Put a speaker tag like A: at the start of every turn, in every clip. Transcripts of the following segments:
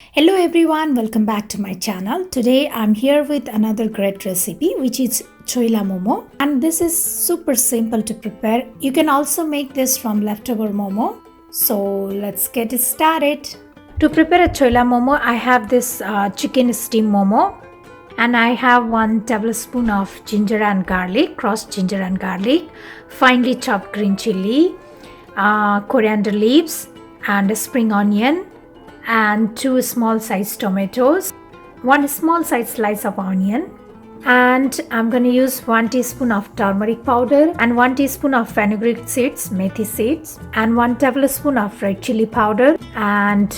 A: Hello everyone, welcome back to my channel. Today I'm here with another great recipe which is Choila momo, and this is super simple to prepare. You can also make this from leftover momo. So let's get it started. To prepare a Choila momo, I have this chicken steam momo, and I have 1 tablespoon of ginger and garlic, crushed ginger and garlic, finely chopped green chili, coriander leaves and a spring onion, and 2 small sized tomatoes, 1 small sized slice of onion, and I'm going to use 1 teaspoon of turmeric powder and 1 teaspoon of fenugreek seeds, methi seeds, and 1 tablespoon of red chili powder, and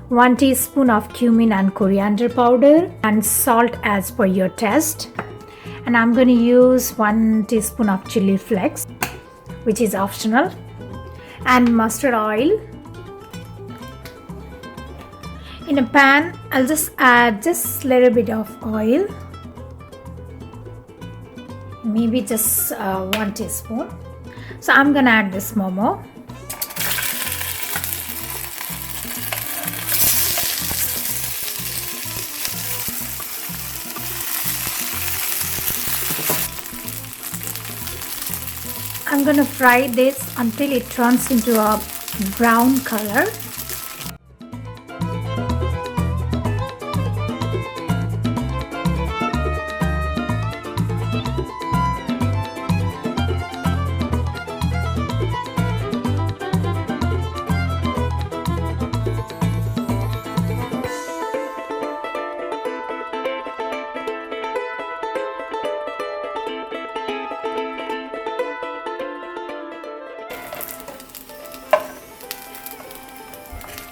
A: 1 teaspoon of cumin and coriander powder, and salt as per your taste. And I'm going to use 1 teaspoon of chili flakes, which is optional, and mustard oil. In a pan, I'll just add just a little bit of oil, maybe just 1 teaspoon. So I'm gonna add this momo. I'm gonna fry this until it turns into a brown color.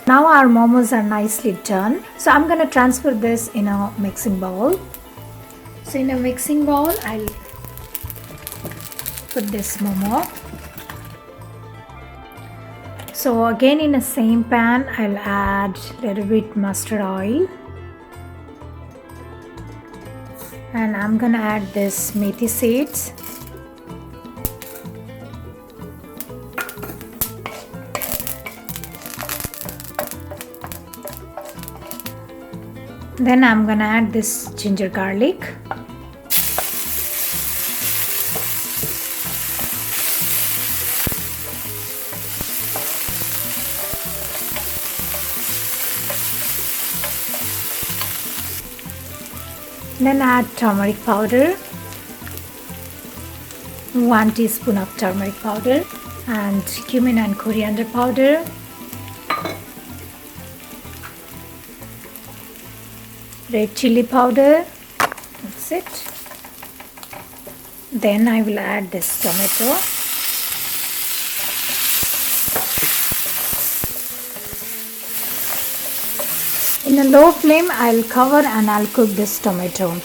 A: Now our momos are nicely done. So I'm going to transfer this in a mixing bowl. So in a mixing bowl, I'll put this momo. So again in the same pan, I'll add a little bit mustard oil. And I'm going to add this methi seeds. Then I'm gonna add this ginger garlic. Then add turmeric powder, 1 teaspoon of turmeric powder, and cumin and coriander powder. Red chili powder, that's it. Then I will add this tomato. In a low flame, I'll cover and I'll cook this tomato.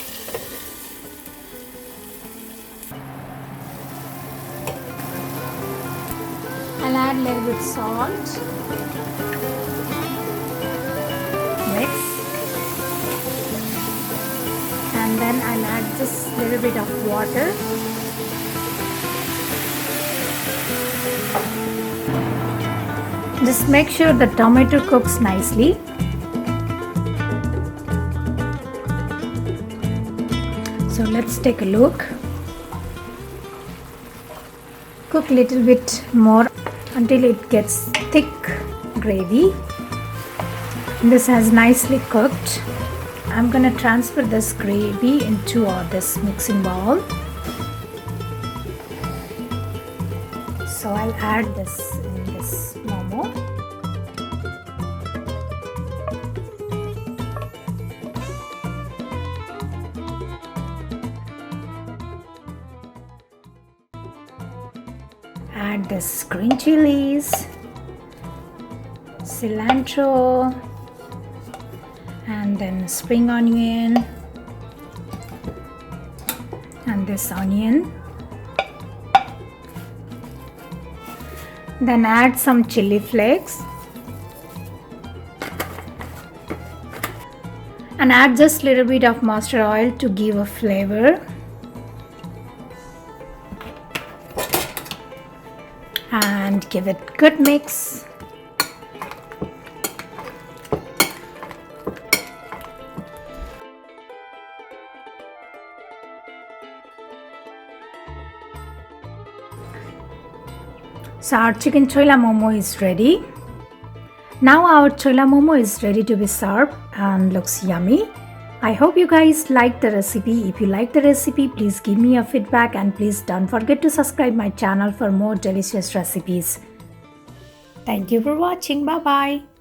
A: I'll add a little bit salt. Mix. And then I'll add just a little bit of water. Just make sure the tomato cooks nicely. So let's take a look. Cook a little bit more until it gets thick gravy. This has nicely cooked. I'm going to transfer this gravy into this mixing bowl. So I'll add this in this momo. Add this green chilies, cilantro, and then spring onion, and this onion. Then add some chili flakes and add just a little bit of mustard oil to give a flavor. And give it good mix. So our chicken choila momo is ready. Now our choila momo is ready to be served and looks yummy. I hope you guys liked the recipe. If you like the recipe, please give me a feedback and please don't forget to subscribe my channel for more delicious recipes. Thank you for watching. Bye bye.